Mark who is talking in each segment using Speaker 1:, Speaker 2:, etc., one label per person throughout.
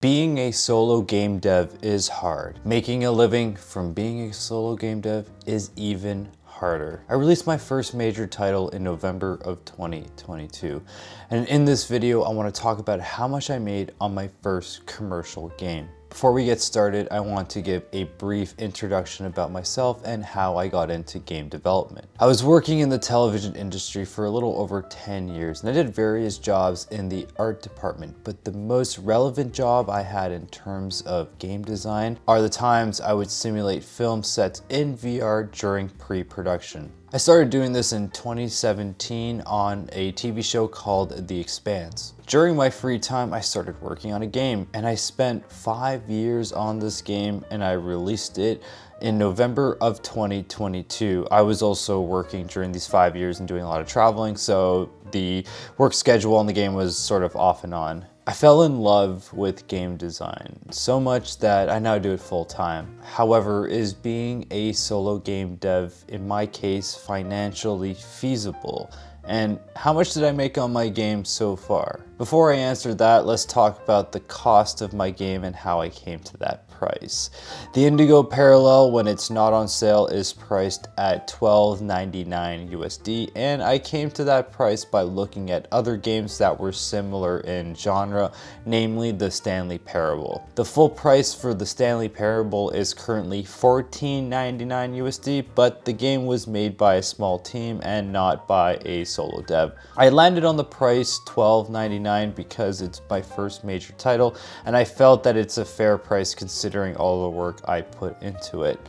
Speaker 1: Being a solo game dev is hard. Making a living from being a solo game dev is even harder. I released my first major title in November of 2022. And in this video, I want to talk about how much I made on my first commercial game. Before we get started, I want to give a brief introduction about myself and how I got into game development. I was working in the television industry for a little over 10 years, and I did various jobs in the art department, but the most relevant job I had in terms of game design are the times I would simulate film sets in VR during pre-production. I started doing this in 2017 on a TV show called The Expanse. During my free time, I started working on a game, and I spent 5 years on this game, and I released it in November of 2022. I was also working during these 5 years and doing a lot of traveling, so the work schedule on the game was sort of off and on. I fell in love with game design so much that I now do it full time. However, is being a solo game dev, in my case, financially feasible? And how much did I make on my game so far? Before I answer that, let's talk about the cost of my game and how I came to that price. The Indigo Parallel, when it's not on sale, is priced at $12.99 USD, and I came to that price by looking at other games that were similar in genre, namely the Stanley Parable. The full price for the Stanley Parable is currently $14.99 USD, but the game was made by a small team and not by a solo dev. I landed on the price $12.99 because it's my first major title, and I felt that it's a fair price considering all the work I put into it.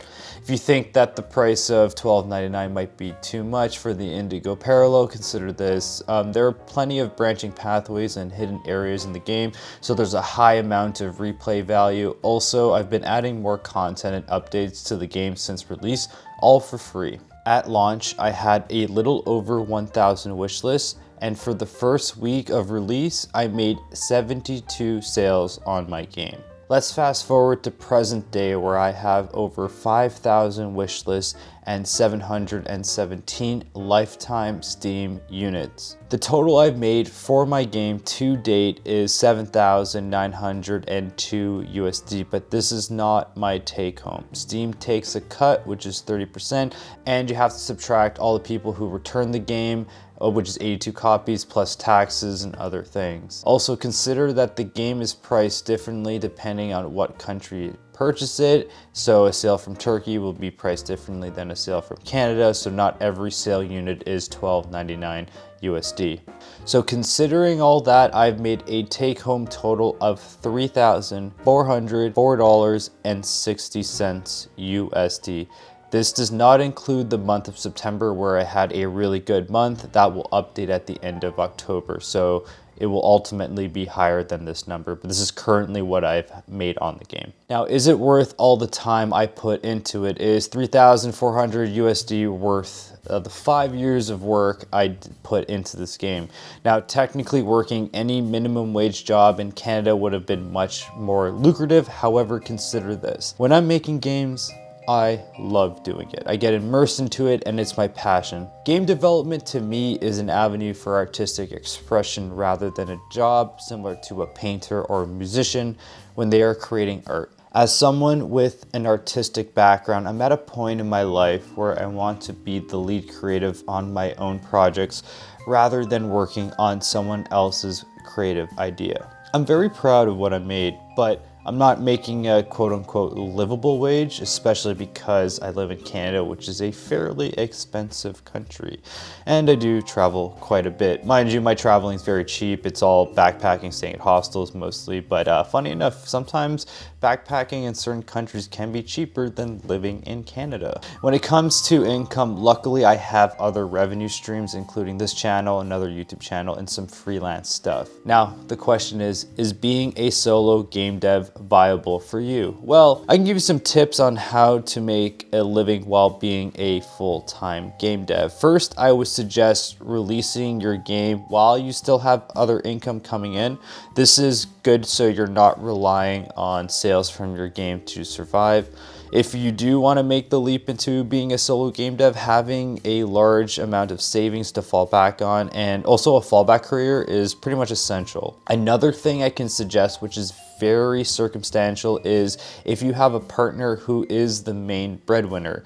Speaker 1: If you think that the price of $12.99 might be too much for the Indigo Parallel, consider this. There are plenty of branching pathways and hidden areas in the game, so there's a high amount of replay value. Also, I've been adding more content and updates to the game since release, all for free. At launch, I had a little over 1,000 wishlists, and for the first week of release, I made 72 sales on my game. Let's fast forward to present day, where I have over 5,000 wishlists and 717 lifetime Steam units. The total I've made for my game to date is $7,902 USD, but this is not my take home. Steam takes a cut, which is 30%, and you have to subtract all the people who return the game, which is 82 copies plus taxes and other things. Also consider that the game is priced differently depending on what country you purchase it. So a sale from Turkey will be priced differently than a sale from Canada, so not every sale unit is $12.99 USD. So considering all that, I've made a take-home total of $3,404.60 USD. This does not include the month of September, where I had a really good month. That will update at the end of October, so it will ultimately be higher than this number, but this is currently what I've made on the game. Now, is it worth all the time I put into it? Is 3,400 USD worth the 5 years of work I put into this game? Now, technically working any minimum wage job in Canada would have been much more lucrative. However, consider this. When I'm making games, I love doing it. I get immersed into it, and it's my passion. Game development to me is an avenue for artistic expression rather than a job, similar to a painter or a musician when they are creating art. As someone with an artistic background, I'm at a point in my life where I want to be the lead creative on my own projects rather than working on someone else's creative idea. I'm very proud of what I made, but I'm not making a quote-unquote livable wage, especially because I live in Canada, which is a fairly expensive country, and I do travel quite a bit. Mind you, my traveling is very cheap. It's all backpacking, staying at hostels mostly, but funny enough, sometimes backpacking in certain countries can be cheaper than living in Canada. When it comes to income, luckily I have other revenue streams, including this channel, another YouTube channel, and some freelance stuff. Now, the question is being a solo game dev viable for you? Well, I can give you some tips on how to make a living while being a full-time game dev. First, I would suggest releasing your game while you still have other income coming in. This is good so you're not relying on sales from your game to survive. If you do want to make the leap into being a solo game dev, having a large amount of savings to fall back on and also a fallback career is pretty much essential. Another thing I can suggest, which is very circumstantial is if you have a partner who is the main breadwinner.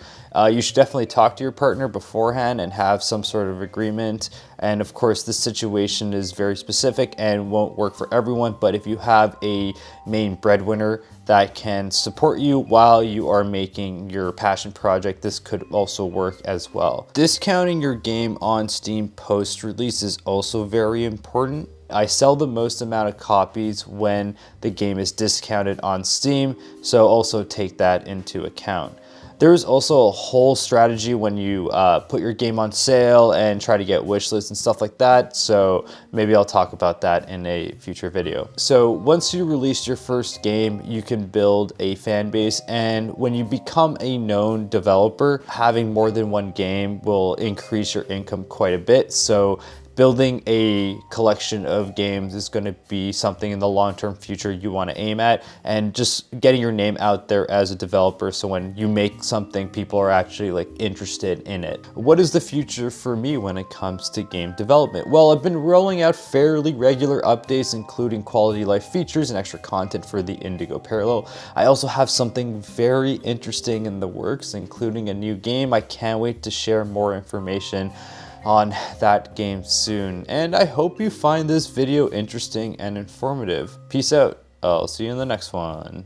Speaker 1: You should definitely talk to your partner beforehand and have some sort of agreement. And of course, this situation is very specific and won't work for everyone, but if you have a main breadwinner that can support you while you are making your passion project, this could also work as well. Discounting your game on Steam post-release is also very important. I sell the most amount of copies when the game is discounted on Steam, so also take that into account. There's also a whole strategy when you put your game on sale and try to get wish lists and stuff like that, so maybe I'll talk about that in a future video. So once you release your first game, you can build a fan base, and when you become a known developer, having more than one game will increase your income quite a bit. So building a collection of games is going to be something in the long-term future you want to aim at, and just getting your name out there as a developer so when you make something, people are actually like interested in it. What is the future for me when it comes to game development? Well, I've been rolling out fairly regular updates, including quality of life features and extra content for the Indigo Parallel. I also have something very interesting in the works, including a new game. I can't wait to share more information on that game soon, and I hope you find this video interesting and informative. Peace out. I'll see you in the next one.